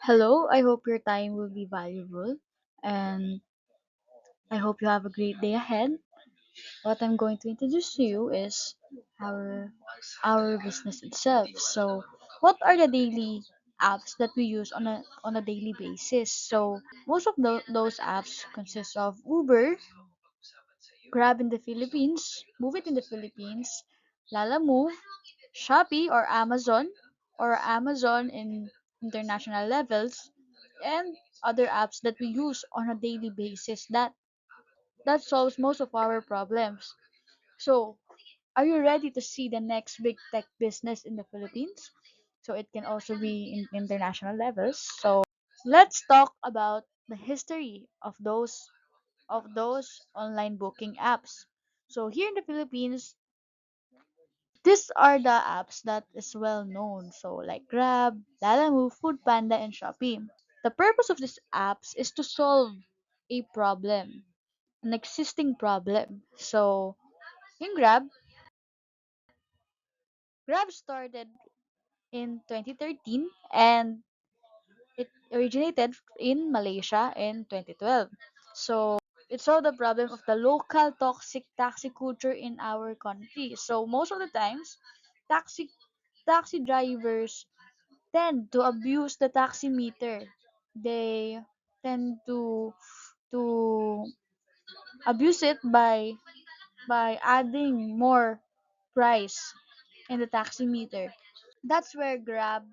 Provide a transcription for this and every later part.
Hello, I hope your time will be valuable and I hope you have a great day ahead. What I'm going to introduce to you is our our business itself. So, what are the daily apps that we use on a daily basis? So, most of those apps consist of Uber, Grab in the Philippines, Move It in the Philippines, Lalamove, Shopee or Amazon in international levels, and other apps that we use on a daily basis that solves most of our problems. So, are you ready to see the next big tech business in the Philippines? So it can also be in international levels. So let's talk about the history of those online booking apps. So here in the Philippines, these are the apps that is well known. So like Grab, Lalamove, Foodpanda, and Shopee. The purpose of these apps is to solve a problem, an existing problem. So in Grab started in 2013 and it originated in Malaysia in 2012. So it solved the problem of the local toxic taxi culture in our country. So most of the times, taxi drivers tend to abuse the taximeter. They tend to abuse it by adding more price in the taximeter. That's where Grab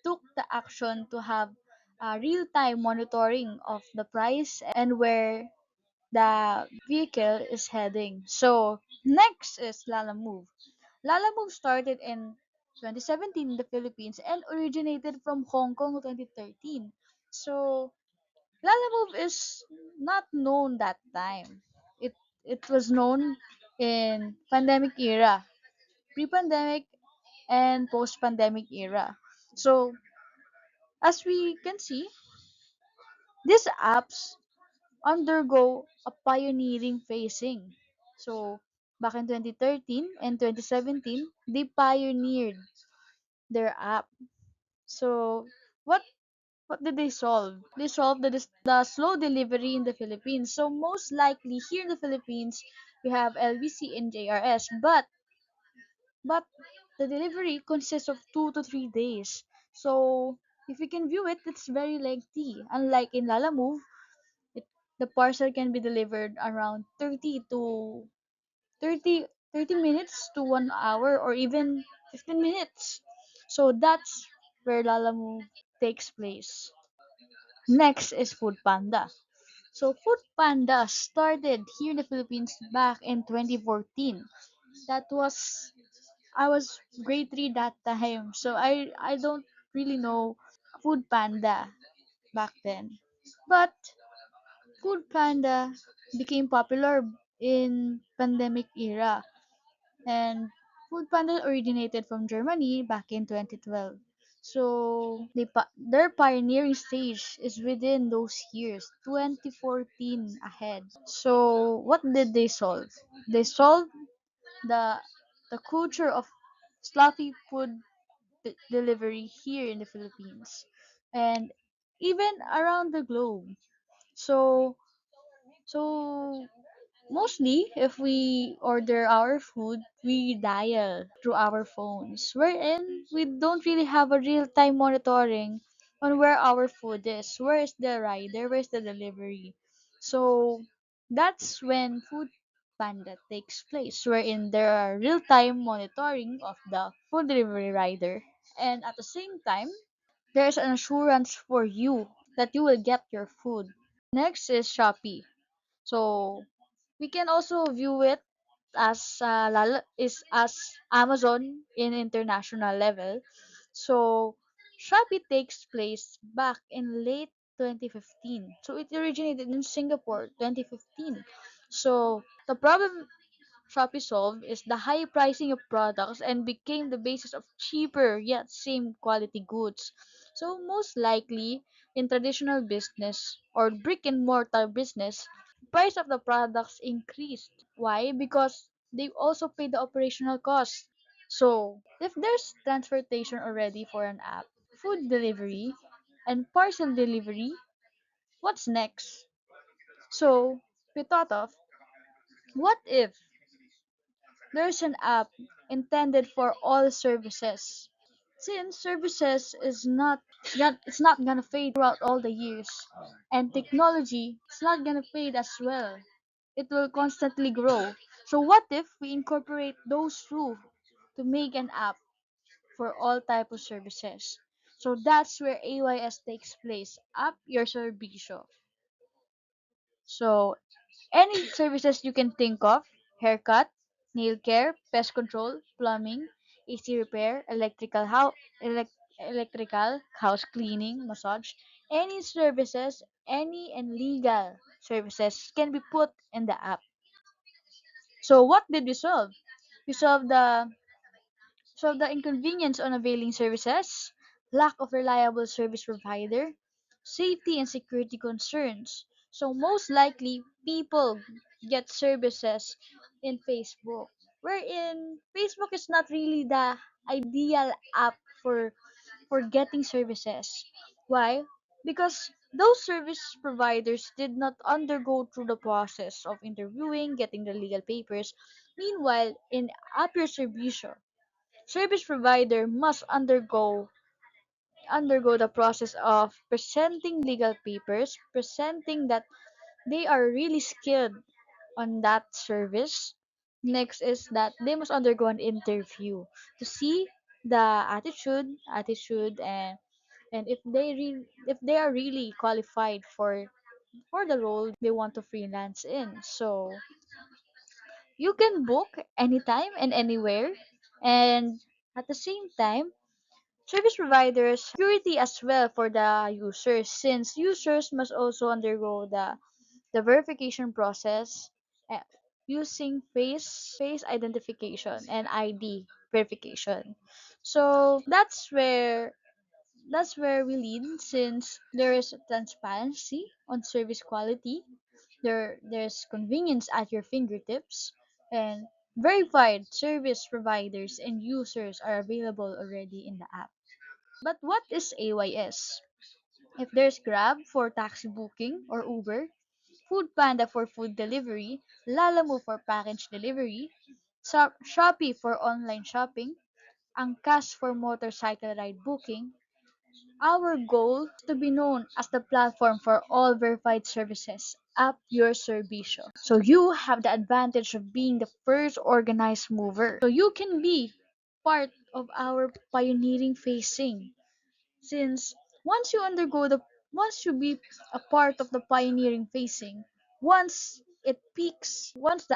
took the action to have real-time monitoring of the price and where the vehicle is heading. So next is Lalamove. Lalamove started in 2017 in the Philippines and originated from Hong Kong in 2013. So Lalamove is not known that time. It was known in pandemic era, pre-pandemic and post-pandemic era. So as we can see, these apps undergo a pioneering phasing. So back in 2013 and 2017, they pioneered their app. So what what did they solve? They solved the slow delivery in the Philippines. So most likely here in the Philippines, we have LBC and JRS, but the delivery consists of 2 to 3 days. So if you can view it, it's very lengthy. Unlike in Lalamove, it, the parcel can be delivered around 30 minutes to 1 hour or even 15 minutes. So that's where Lalamove takes place. Next is Food Panda. So Food Panda started here in the Philippines back in 2014. That was I was grade 3 that time. So I don't really know Food Panda back then. But Food Panda became popular in pandemic era and Food Panda originated from Germany back in 2012. So their pioneering stage is within those years, 2014 ahead. So what did they solve? They solved the the culture of sloppy food delivery here in the Philippines and even around the globe. So so mostly, if we order our food, we dial through our phones, wherein we don't really have a real-time monitoring on where our food is, where is the rider, where is the delivery. So that's when Food Panda takes place, wherein there are real-time monitoring of the food delivery rider, and at the same time, there's an assurance for you that you will get your food. Next is Shopee. So we can also view it as Amazon in international level. So Shopee takes place back in late 2015. So it originated in Singapore 2015. So the problem Shopee solved is the high pricing of products and became the basis of cheaper yet same quality goods. So most likely in traditional business or brick and mortar business, price of the products increased. Why? Because they also pay the operational cost. So if there's transportation already for an app, food delivery, and parcel delivery. What's next? So we thought of, what if there's an app intended for all services? Since services is it's not gonna fade throughout all the years, and technology is not gonna fade as well. It will constantly grow. So what if we incorporate those two to make an app for all type of services? So that's where AYS takes place. App your servicio. So any services you can think of: haircut, nail care, pest control, plumbing, AC repair, electrical, house cleaning, massage, any services, any and legal services can be put in the app. So what did we solve? We solved the inconvenience on availing services, lack of reliable service provider, safety and security concerns. So most likely people get services in Facebook. Wherein Facebook is not really the ideal app for getting services. Why? Because those service providers did not undergo through the process of interviewing, getting the legal papers. Meanwhile, in Apple Servicio, service provider must undergo the process of presenting legal papers, presenting that they are really skilled on that service. Next is that they must undergo an interview to see the attitude and if they are really qualified for the role they want to freelance in. So you can book anytime and anywhere, and at the same time service providers security as well for the users, since users must also undergo the verification process uh, using face identification and ID verification. So that's where we lead, since there is transparency on service quality, there's convenience at your fingertips, and verified service providers and users are available already in the app. But what is AYS? If there's Grab for taxi booking or Uber, Food Panda for food delivery, Lalamove for package delivery, Shopee for online shopping, Angkas for motorcycle ride booking, our goal is to be known as the platform for all verified services. Up your servicio. So you have the advantage of being the first organized mover. So you can be part of our pioneering phasing, since once you be a part of the pioneering phasing, once the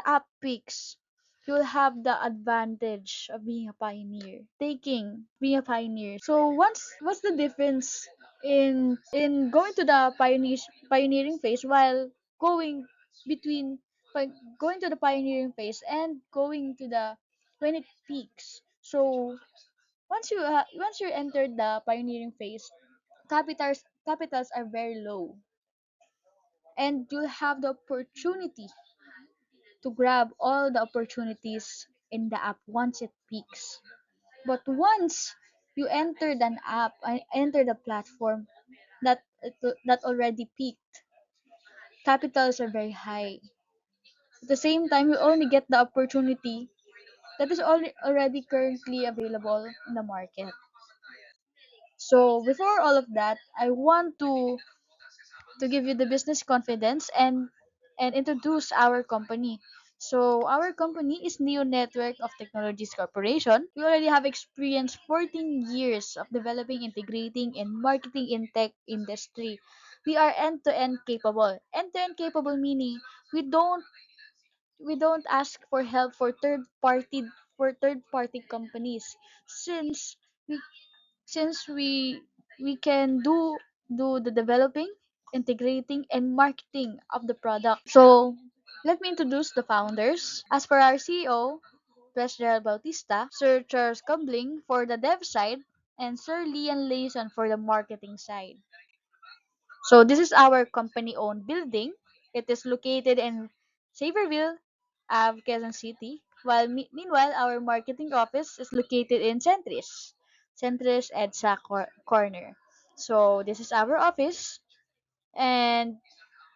app peaks, you'll have the advantage of being a pioneer, taking being a pioneer. So what's the difference in going to the pioneering phase, while going between going to the pioneering phase and going to the when it peaks? So once you entered the pioneering phase, capitals are very low, and you'll have the opportunity to grab all the opportunities in the app once it peaks. But once you entered an app, enter the platform that already peaked, capitals are very high. At the same time, you only get the opportunity that is already currently available in the market. So before all of that, I want to give you the business confidence and introduce our company. So our company is Neo Network of Technologies Corporation. We already have experience 14 years of developing, integrating, and marketing in tech industry. We are end-to-end capable. End-to-end capable meaning we don't we don't ask for help for third party companies, since we since we can do the developing, integrating, and marketing of the product. So let me introduce the founders. As for our CEO, President Bautista, Sir Charles Combling for the dev side, and Sir Lian Layson for the marketing side. So this is our company-owned building. It is located in Saverville, Quezon City. While meanwhile, our marketing office is located in Centris EDSA Corner. So this is our office, and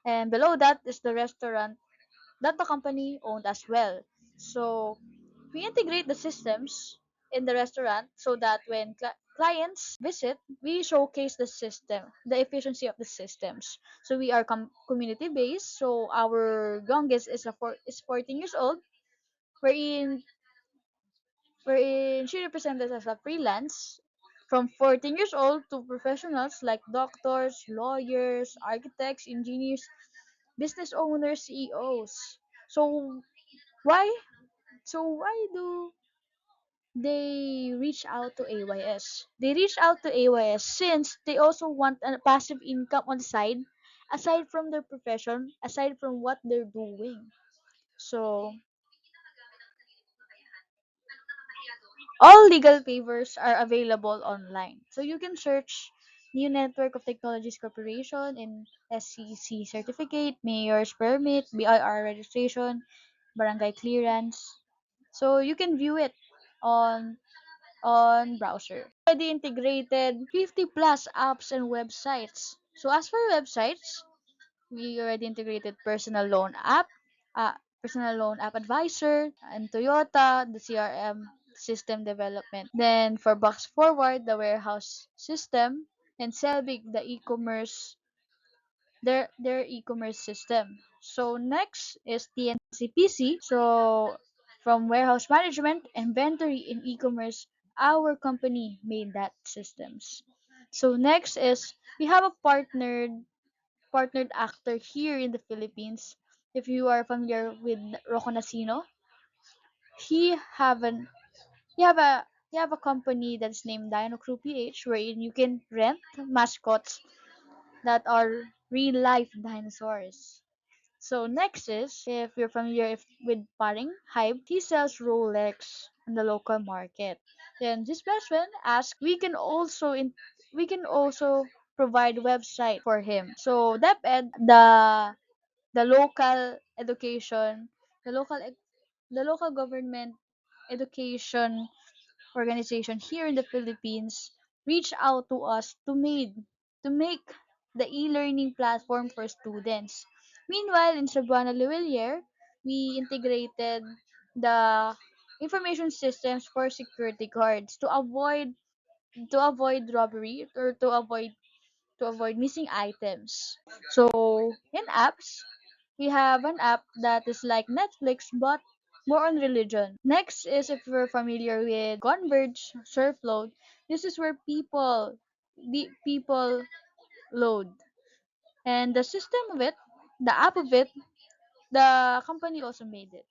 below that is the restaurant that the company owned as well. So we integrate the systems in the restaurant so that when clients visit, we showcase the system, the efficiency of the systems. So we are community based. So our youngest is 14 years old, wherein she represented as a freelance from 14 years old to professionals like doctors, lawyers, architects, engineers, business owners, CEOs. So why why do they reach out to AYS? They reach out to AYS since they also want a passive income on the side, aside from their profession, aside from what they're doing. So all legal waivers are available online. So you can search New Network of Technologies Corporation in SCC certificate, mayor's permit, BIR registration, barangay clearance. So you can view it on browser. Already integrated 50 plus apps and websites. So as for websites, we already integrated uh, personal loan app advisor, and Toyota, the CRM system development. Then for Box Forward, the warehouse system, and Selbig, the e-commerce their e-commerce system. So next is TNCPC. So from warehouse management, inventory in e-commerce, our company made that systems. So next is we have a partnered actor here in the Philippines. If you are familiar with Rocco Nacino, he have an he have a company that's named Dino Crew PH, wherein you can rent mascots that are real life dinosaurs. So next is, if you're familiar with Paring Hype, he sells Rolex in the local market. Then this best friend asked, we can also provide website for him. So DepEd, the local education, the local the local government education organization here in the Philippines reached out to us to make the e-learning platform for students. Meanwhile, in Cebuana Luwilier, we integrated the information systems for security guards to avoid robbery or to avoid missing items. So in apps, we have an app that is like Netflix but more on religion. Next is, if you're familiar with Converge, Surfload, this is where people load. And the system of it, the app of it, the company also made it.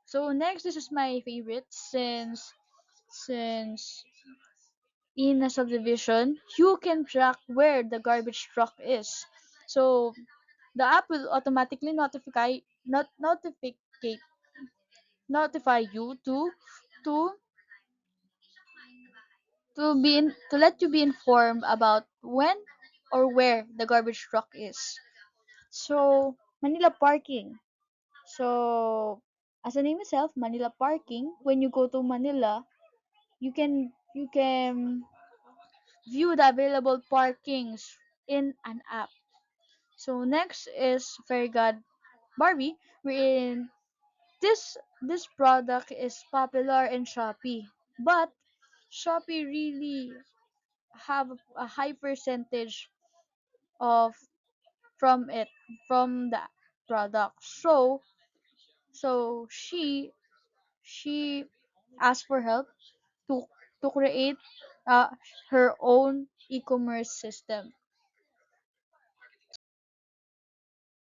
So next, this is my favorite since in a subdivision, you can track where the garbage truck is. So the app will automatically notify you to to let you be informed about when or where the garbage truck is. So Manila parking. So as the name itself, Manila parking. When you go to Manila, you can view the available parkings in an app. So next is Fairy God Barbie, wherein this product is popular in Shopee, but Shopee really have a high percentage of from it from the product. So she asked for help to create uh, her own e-commerce system.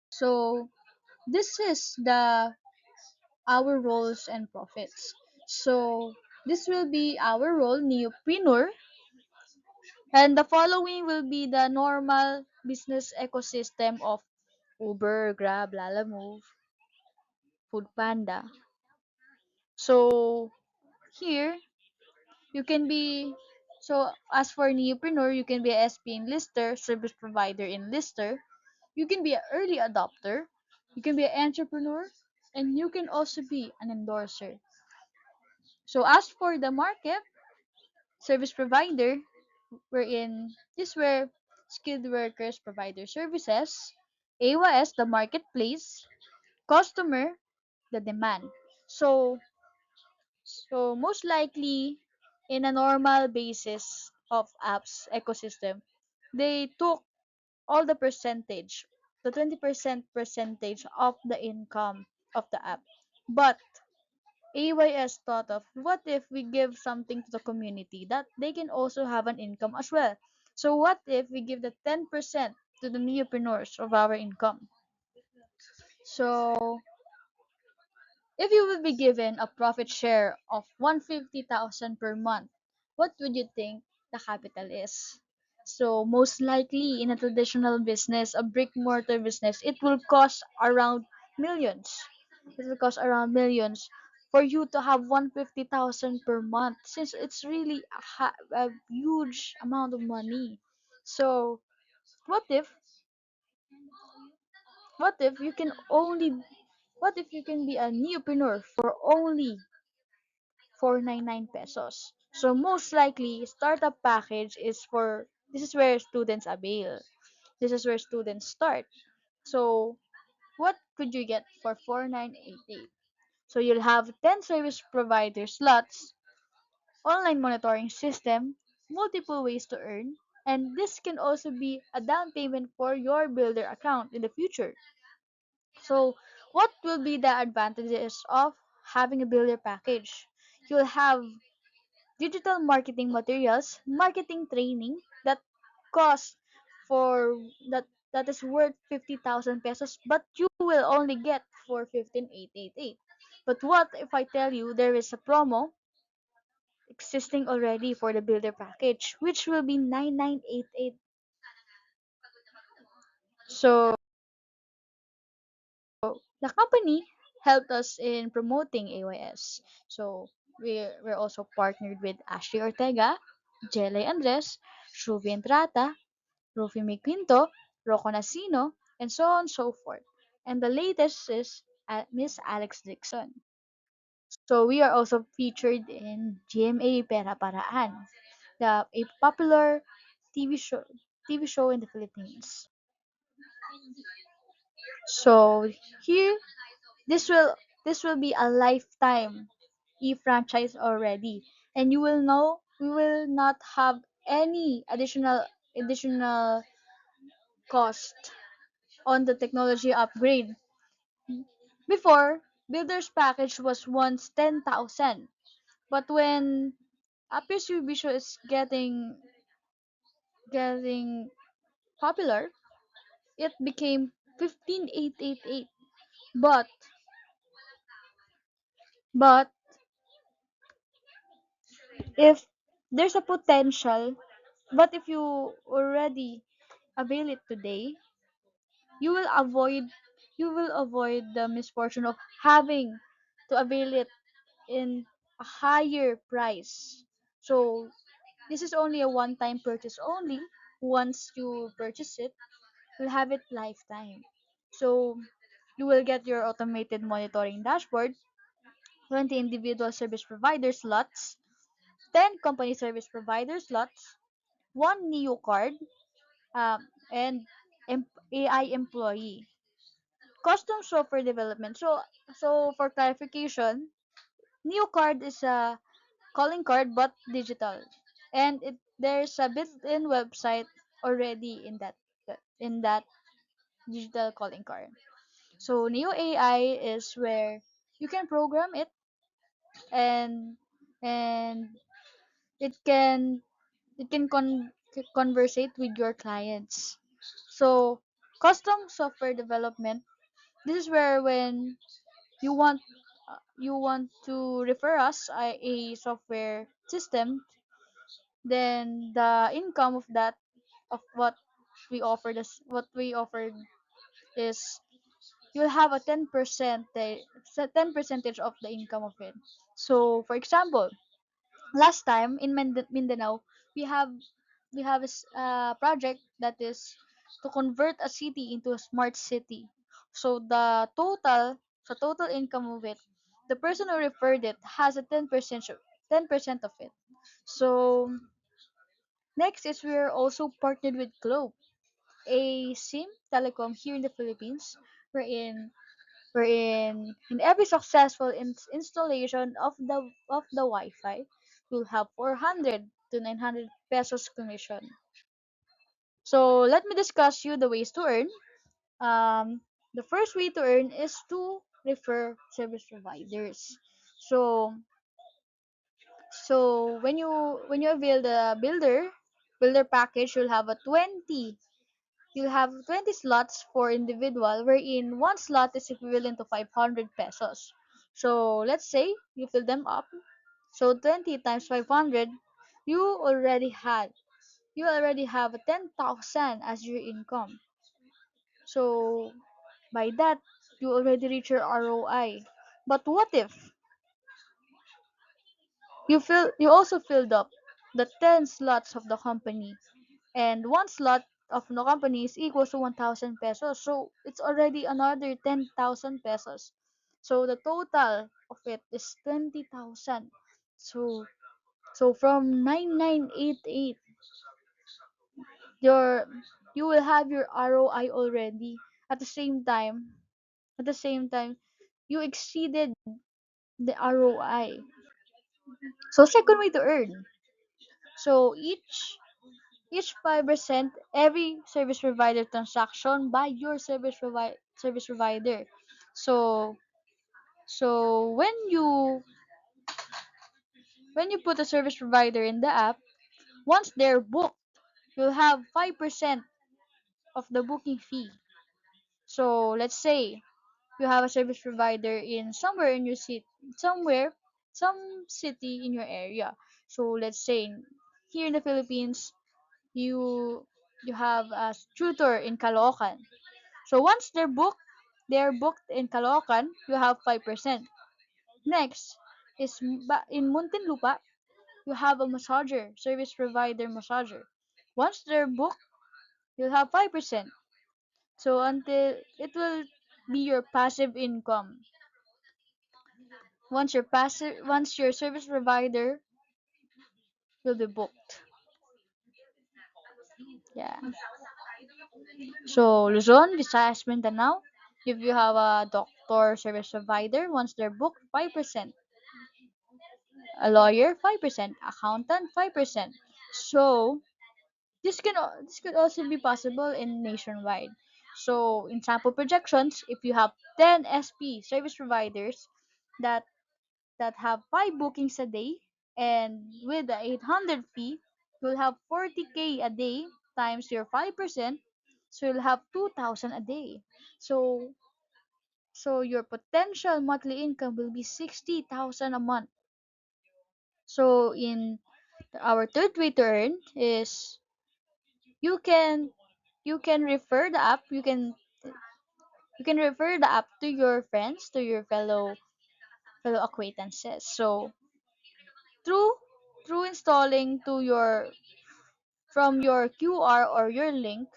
So this is the our roles and profits. So this will be our role, neopreneur, and the following will be the normal business ecosystem of Uber, Grab, Lalamove, Foodpanda. So here you can be so as for neopreneur, you can be a SP in Lister, service provider in Lister. You can be an early adopter. You can be an entrepreneur, and you can also be an endorser. So as for the market, service provider, wherein this where skilled workers provide their services, AYS the marketplace, customer the demand. So most likely in a normal basis of apps ecosystem, they took all the percentage, the 20% percentage of the income of the app. But AYS thought of what if we give something to the community that they can also have an income as well. So what if we give the 10% to the neopreneurs of our income? So if you would be given a profit share of 150,000 per month, what would you think the capital is? So most likely in a traditional business, a brick mortar business, it will cost around millions. It will cost around millions for you to have 150,000 per month since it's really a huge amount of money. So what if you can only what if you can be a neopreneur for only 499 pesos. So most likely, startup package is for this is where students avail. This is where students start. So what could you get for 4988? So you'll have 10 service provider slots, online monitoring system, multiple ways to earn, and this can also be a down payment for your builder account in the future. So what will be the advantages of having a builder package? You'll have digital marketing materials, marketing training that costs for that is worth 50,000 pesos, but you will only get for 15,888. But what if I tell you there is a promo existing already for the builder package, which will be 9988? So the company helped us in promoting AYS. So we're also partnered with Ashley Ortega, Jelly Andres, Shuvi Entrata, Rufy May Quinto, Rocco Nacino, and so on and so forth. And the latest is Miss Alex Dixon. So we are also featured in GMA Pera Paraan, a popular TV show TV show in the Philippines. So here this will be a lifetime e-franchise already, and you will know we will not have any additional cost on the technology upgrade. Before, builder's package was once 10,000, but when Appius Visual is getting popular, it became 15,888. But but if there's a potential, but if you already avail it today, you will avoid the misfortune of having to avail it in a higher price. So this is only a one-time purchase only. Once you purchase it, you'll have it lifetime. So you will get your automated monitoring dashboard, 20 individual service provider slots, 10 company service provider slots, one Neo card, and AI employee. Custom software development. So for clarification, Neo card is a calling card but digital, and there's a built-in website already in that digital calling card. So Neo AI is where you can program it, and and it can conversate with your clients. So custom software development, this is where when you want you want to refer us a software system, then the income of that of what we offered is you'll have a 10 percentage of the income of it. So for example, last time in Mindanao, we have a project that is to convert a city into a smart city. So total income of it, the person who referred it has a 10% of it. So Next is we're also partnered with Globe, a SIM telecom here in the Philippines, wherein in every successful installation of the Wi-Fi, you'll have 400 to 900 pesos commission. So let me discuss you the ways to earn. Um, the first way to earn is to refer service providers. So when you avail the builder package, you'll have 20 slots for individual, wherein one slot is equivalent to 500 pesos. So let's say you fill them up. So 20 times 500, you already had you already have 10,000 as your income. So by that, you already reach your ROI. But what if you also filled up the 10 slots of the company, and one slot of the company is equals to 1,000 pesos, so it's already another 10,000 pesos. So the total of it is 20,000. So so from 9988, your you will have your ROI already. At the same time, you exceeded the ROI. So second way to earn. So each 5% every service provider transaction by your service provider. So so when you put a service provider in the app, once they're booked, you'll have 5% of the booking fee. So let's say you have a service provider in somewhere in your city, somewhere some city in your area. So let's say here in the Philippines, you you have a tutor in Caloocan. So once they're booked in Caloocan, you have 5%. Next is in Muntinlupa, you have a massager, service provider massager. Once they're booked, you'll have 5%. So until it will be your passive income. Once your service provider will be booked. Yeah. So Luzon, Visayas, Mindanao, if you have a doctor service provider, once they're booked, 5%. A lawyer, 5%. Accountant, 5%. So this could also be possible in nationwide. So in sample projections, if you have 10 SP service providers that have 5 bookings a day, and with the 800 fee, you'll have 40K a day times your 5%, so you'll have 2,000 a day. So your potential monthly income will be 60,000 a month. So in our third way to earn is you can refer the app you can refer the app to your friends, to your fellow acquaintances. So through installing to your from your QR or your link,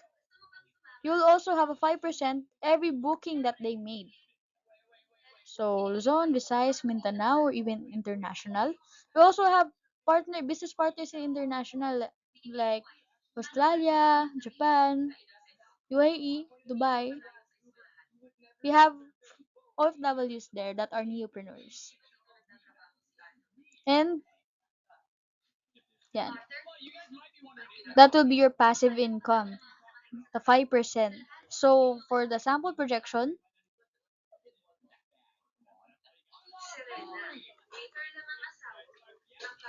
you'll also have a 5% every booking that they made. So Luzon, Visayas, Mindanao, or even international. We also have business partners in international, like Australia, Japan, UAE, Dubai. We have OFWs there that are neopreneurs. And yeah, that will be your passive income, the 5%. So for the sample projection,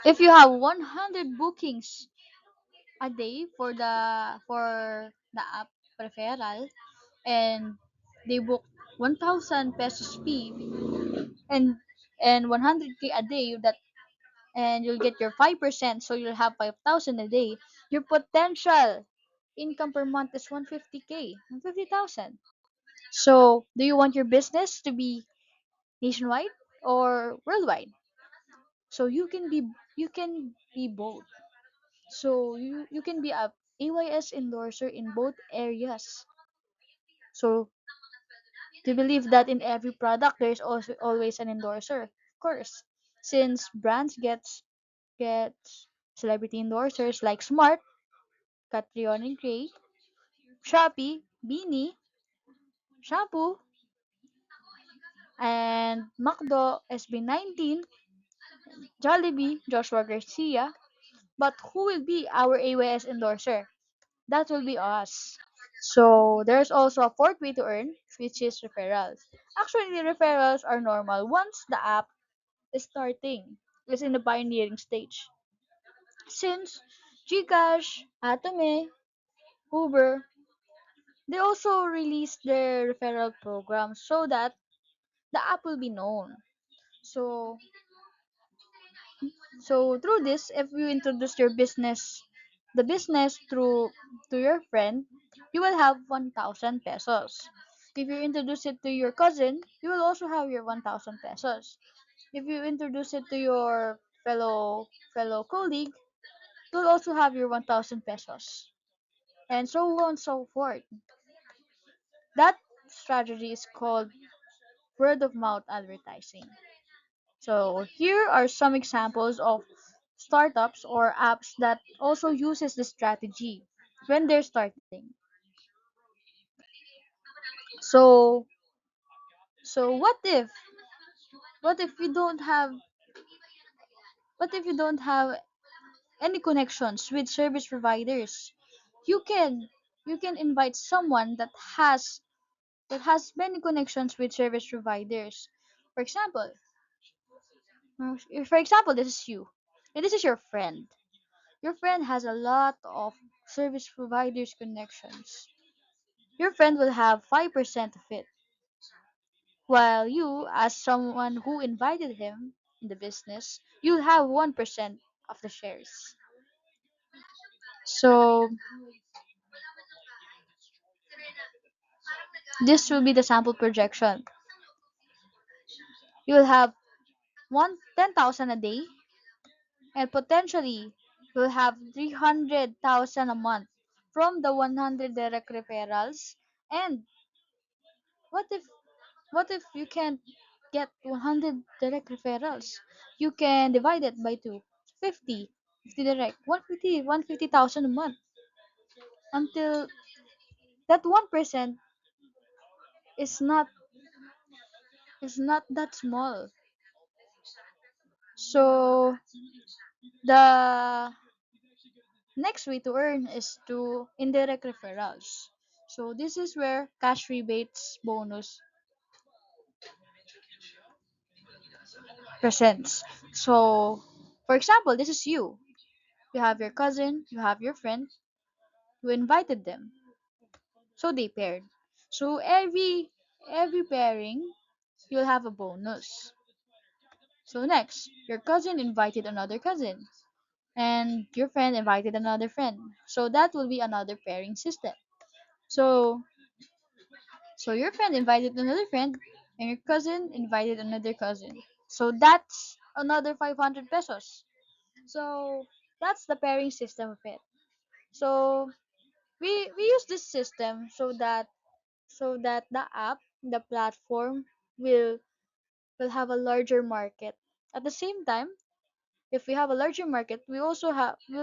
if you have 100 bookings a day for the app referral, and they book 1,000 pesos fee, and 100K a day, that and you'll get your 5%, so you'll have 5,000 a day. Your potential income per month is 150K, 150,000. So do you want your business to be nationwide or worldwide? So you can be both. So you can be a AYS endorser in both areas. So to believe that in every product there's also always an endorser. Of course, since brands gets celebrity endorsers like Smart, Catrion and Gray, Shopee, Beanie, Shampoo, and McDo, SB19, Jollibee, Joshua Garcia. But who will be our AYS endorser? That will be us. So there's also a fourth way to earn, which is referrals. Actually, referrals are normal once the app is starting, is in the pioneering stage. Since Gcash, Atome, Uber, they also released their referral program so that the app will be known. So so through this, if you introduce your business, the business through to your friend, you will have 1,000 pesos. If you introduce it to your cousin, you will also have your 1,000 pesos. If you introduce it to your fellow colleague, you'll also have your 1,000 pesos. And so on and so forth. That strategy is called word of mouth advertising. So here are some examples of startups or apps that also uses this strategy when they're starting. So so what if you don't have what if you don't have any connections with service providers? You can you can invite someone that has many connections with service providers. For example, this is you, and this is your friend. Your friend has a lot of service providers connections. Your friend will have 5% of it, while you, as someone who invited him in the business, you'll have 1% of the shares. So this will be the sample projection. You'll have 10,000 a day, and potentially you'll have 300,000 a month from the 100 direct referrals. And what if you can't get 100 direct referrals? You can divide it by 2. 50 direct, 150,000 a month, until that 1% is not that small. So the next way to earn is to indirect referrals. So this is where cash rebates bonus presents. So for example, this is you. You have your cousin, you have your friend, you invited them. So they paired. So every pairing, you'll have a bonus. So next, your cousin invited another cousin, and your friend invited another friend. So that will be another pairing system. So your friend invited another friend, and your cousin invited another cousin. So that's another 500 pesos. So that's the pairing system of it. So we use this system so that the platform will have a larger market. At the same time, if we have a larger market, will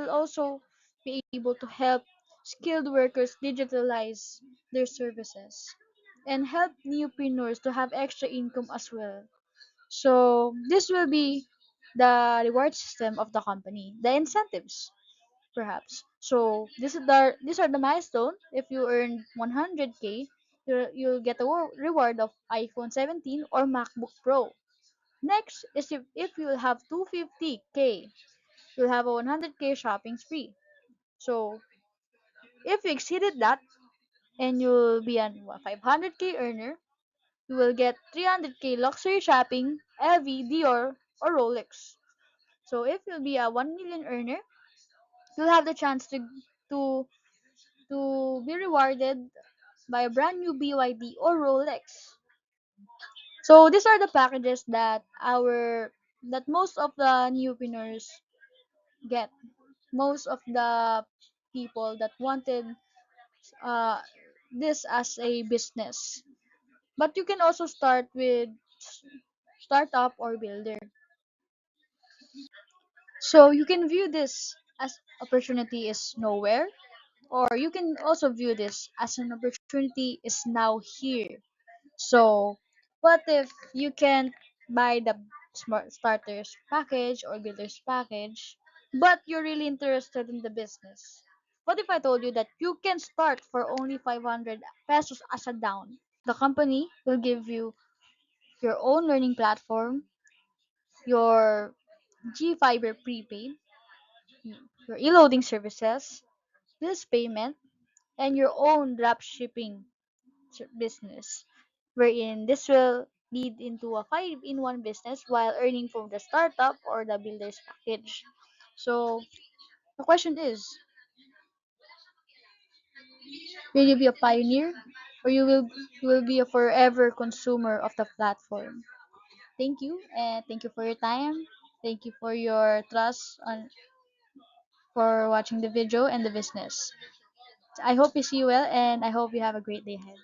also be able to help skilled workers digitalize their services and help newpreneurs to have extra income as well. So this will be the reward system of the company, the incentives perhaps. So these are the milestone. If you earn 100K, you'll get a reward of iPhone 17 or MacBook Pro. Next is if you'll have 250K, you'll have a 100K shopping spree. So if you exceeded that and you'll be an 500K earner, you will get 300K luxury shopping, LV, Dior, or Rolex. So if you'll be a 1 million earner, you'll have the chance to be rewarded by a brand new BYD or Rolex. So these are the packages that most of the newpreneurs get. Most of the people that wanted uh, this as a business. But you can also start with startup or builder. So you can view this as opportunity is nowhere, or you can also view this as an opportunity is now here. So, what if you can buy the smart starters package or builders package, but you're really interested in the business? What if I told you that you can start for only 500 pesos as a down? The company will give you your own learning platform, your G Fiber prepaid, your e-loading services, this payment, and your own drop shipping business, wherein this will lead into a 5-in-1 business while earning from the startup or the builder's package. So the question is, will you be a pioneer or you will be a forever consumer of the platform? Thank you, and thank you for your time. Thank you for your trust on for watching the video and the business. I hope you see you well, and I hope you have a great day ahead.